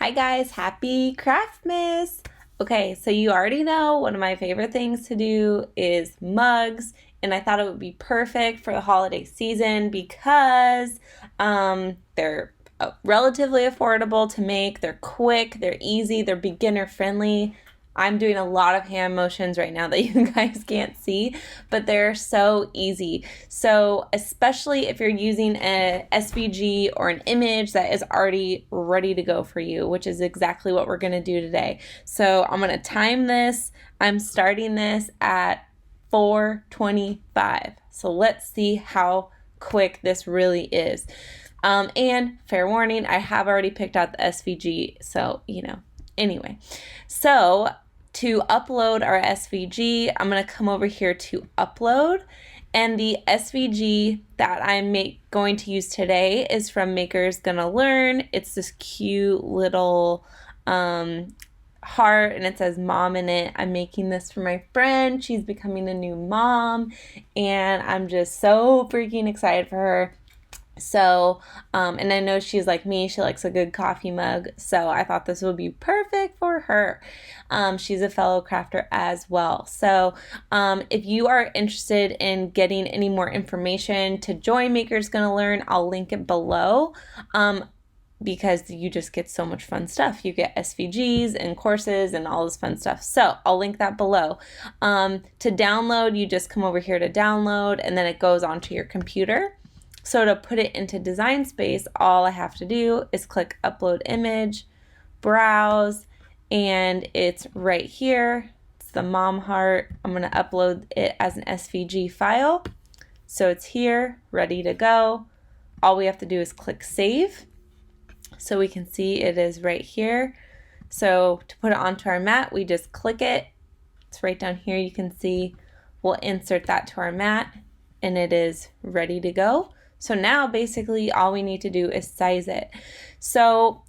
Hi guys, happy Craftmas! Okay, so you already know one of my favorite things to do is mugs, and I thought it would be perfect for the holiday season because they're relatively affordable to make, they're quick, they're easy, they're beginner friendly. I'm doing a lot of hand motions right now that you guys can't see, but they're so easy. So, especially if you're using a SVG or an image that is already ready to go for you, which is exactly what we're going to do today. So, I'm going to time this. I'm starting this at 4:25. So, let's see how quick this really is. And fair warning, I have already picked out the SVG, so anyway, so to upload our SVG, I'm going to come over here to upload. And the SVG that I'm going to use today is from Maker's Gonna Learn. It's this cute little heart and it says mom in it. I'm making this for my friend. She's becoming a new mom and I'm just so freaking excited for her. So, and I know she's like me, she likes a good coffee mug, so I thought this would be perfect for her. She's a fellow crafter as well. So, if you are interested in getting any more information to join Maker's Gonna Learn, I'll link it below. Because you just get so much fun stuff. You get SVGs and courses and all this fun stuff. So I'll link that below. To download, you just come over here to download and then it goes onto your computer. So to put it into Design Space, all I have to do is click Upload Image, Browse, and it's right here. It's the mom heart. I'm going to upload it as an SVG file. So it's here, ready to go. All we have to do is click Save. So we can see it is right here. So to put it onto our mat, we just click it. It's right down here. You can see we'll insert that to our mat and it is ready to go. So now basically all we need to do is size it. So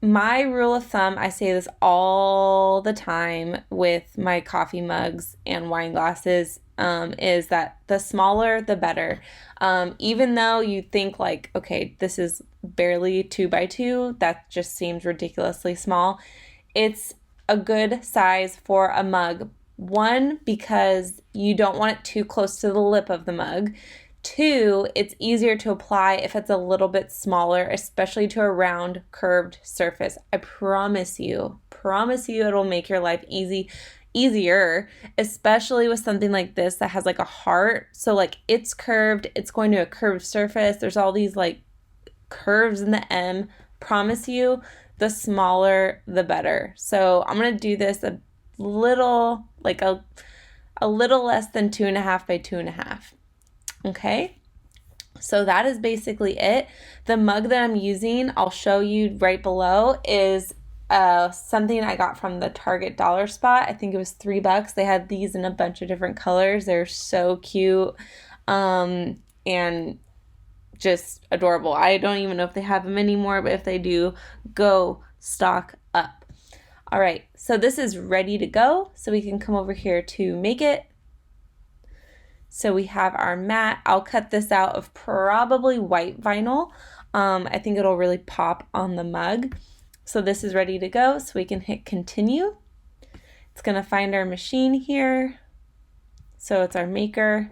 my rule of thumb, I say this all the time with my coffee mugs and wine glasses, is that the smaller the better. Even though you think like, okay, this is barely 2x2, that just seems ridiculously small. It's a good size for a mug. One, because you don't want it too close to the lip of the mug. Two, it's easier to apply if it's a little bit smaller, especially to a round curved surface. I promise you it'll make your life easier, especially with something like this that has like a heart. So like it's curved, it's going to a curved surface. There's all these like curves in the M. Promise you, the smaller the better. So I'm going to do this a little, like a little less than 2.5 by 2.5. Okay, so that is basically it. The mug that I'm using, I'll show you right below, is something I got from the Target dollar spot. I think it was $3. They had these in a bunch of different colors. They're so cute and just adorable. I don't even know if they have them anymore, but if they do, go stock up. All right, so this is ready to go. So we can come over here to make it. So we have our mat. I'll cut this out of probably white vinyl. I think it'll really pop on the mug. So this is ready to go. So we can hit continue. It's going to find our machine here. So it's our maker.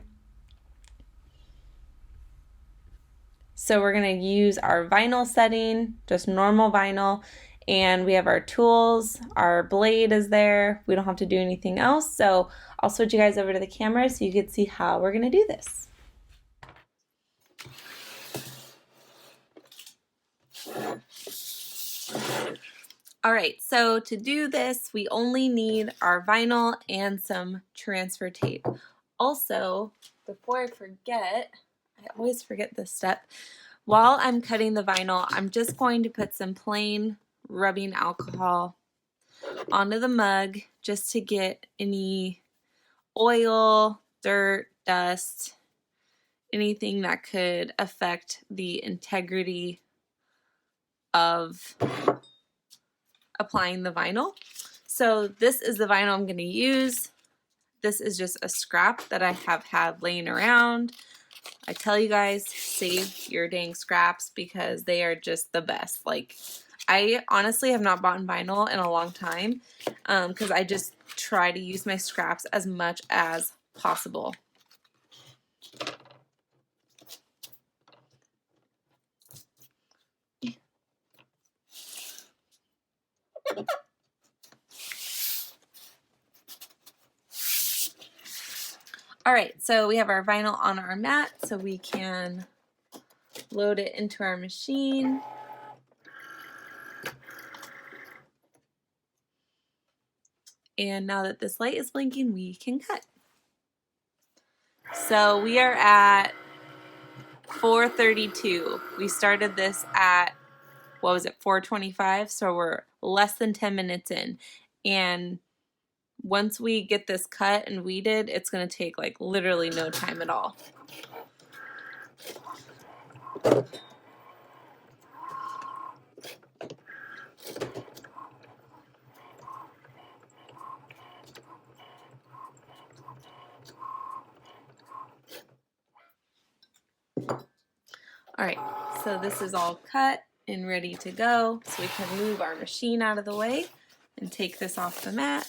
So we're going to use our vinyl setting, just normal vinyl. And we have our tools, our blade is there. We don't have to do anything else. So I'll switch you guys over to the camera so you can see how we're gonna do this. All right, so to do this, we only need our vinyl and some transfer tape. Also, before I forget, I always forget this step. While I'm cutting the vinyl, I'm just going to put some plain rubbing alcohol onto the mug just to get any oil, dirt, dust, anything that could affect the integrity of applying the vinyl. So this is the vinyl I'm going to use. This is just a scrap that I have had laying around. I tell you guys, save your dang scraps because they are just the best. Like, I honestly have not bought vinyl in a long time because I just try to use my scraps as much as possible. All right, so we have our vinyl on our mat, so we can load it into our machine. And now that this light is blinking, we can cut. So we are at 4:32. We started this at, what was it, 4:25? So we're less than 10 minutes in. And once we get this cut and weeded, it's going to take like literally no time at all. All right, so this is all cut and ready to go. So we can move our machine out of the way and take this off the mat.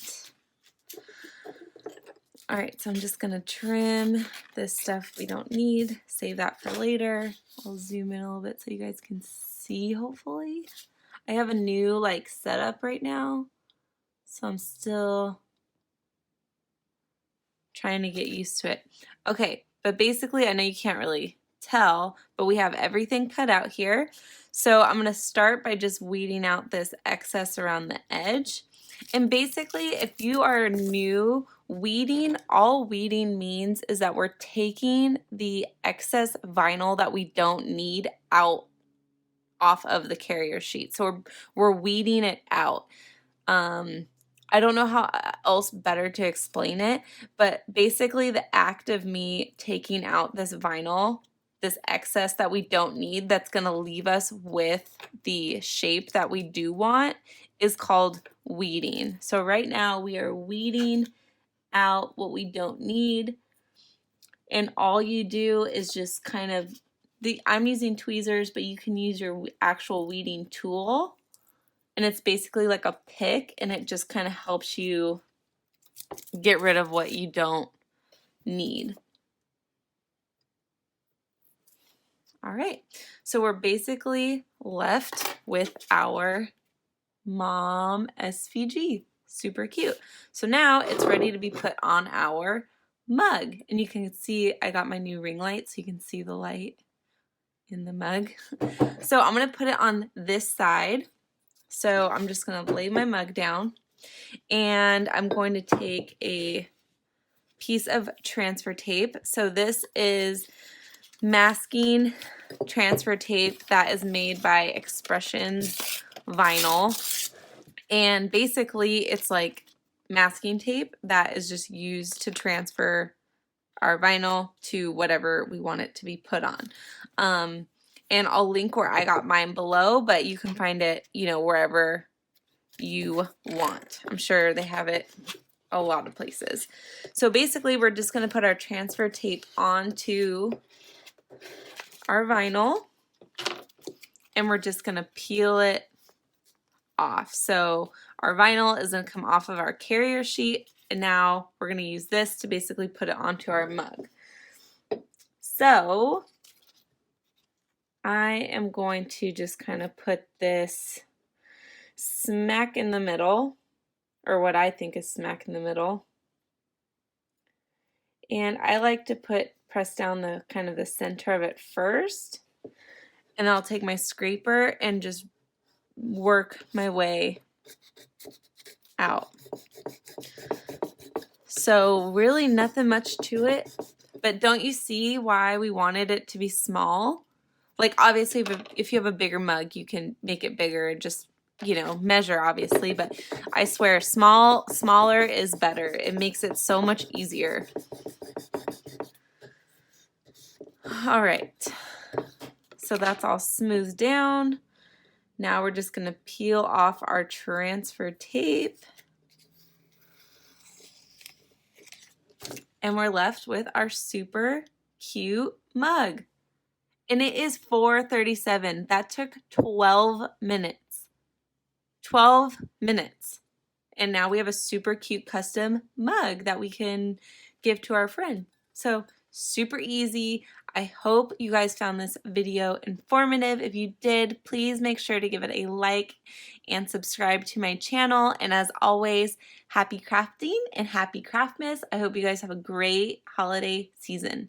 All right, so I'm just gonna trim this stuff we don't need, save that for later. I'll zoom in a little bit so you guys can see, hopefully. I have a new like setup right now, so I'm still trying to get used to it. Okay, but basically I know you can't really tell, but we have everything cut out here. So I'm gonna start by just weeding out this excess around the edge. And basically, if you are new, all weeding means is that we're taking the excess vinyl that we don't need out off of the carrier sheet. So we're weeding it out. I don't know how else better to explain it, but basically the act of me taking out this vinyl, this excess that we don't need, that's going to leave us with the shape that we do want, is called weeding. So right now we are weeding out what we don't need, and all you do is just kind of, I'm using tweezers, but you can use your actual weeding tool, and it's basically like a pick, and it just kind of helps you get rid of what you don't need. All right, so we're basically left with our mom SVG. Super cute. So now it's ready to be put on our mug. And you can see I got my new ring light so you can see the light in the mug. So I'm going to put it on this side. So I'm just going to lay my mug down, and I'm going to take a piece of transfer tape. So this is masking transfer tape that is made by Expressions Vinyl. And basically it's like masking tape that is just used to transfer our vinyl to whatever we want it to be put on. And I'll link where I got mine below, but you can find it, you know, wherever you want. I'm sure they have it a lot of places. So basically we're just going to put our transfer tape onto our vinyl, and we're just going to peel it off. So our vinyl is going to come off of our carrier sheet, and now we're going to use this to basically put it onto our mug. So I am going to just kind of put this smack in the middle, or what I think is smack in the middle. And I like to press down the kind of the center of it first, and I'll take my scraper and just work my way out. So really nothing much to it, but don't you see why we wanted it to be small? Like obviously if you have a bigger mug, you can make it bigger and just, you know, measure obviously, but I swear smaller is better. It makes it so much easier. All right, so that's all smoothed down. Now we're just going to peel off our transfer tape, and we're left with our super cute mug. And it is 4:37. That took 12 minutes. 12 minutes. And now we have a super cute custom mug that we can give to our friend. So super easy. I hope you guys found this video informative. If you did, please make sure to give it a like and subscribe to my channel. And as always, happy crafting and happy Craftmas. I hope you guys have a great holiday season.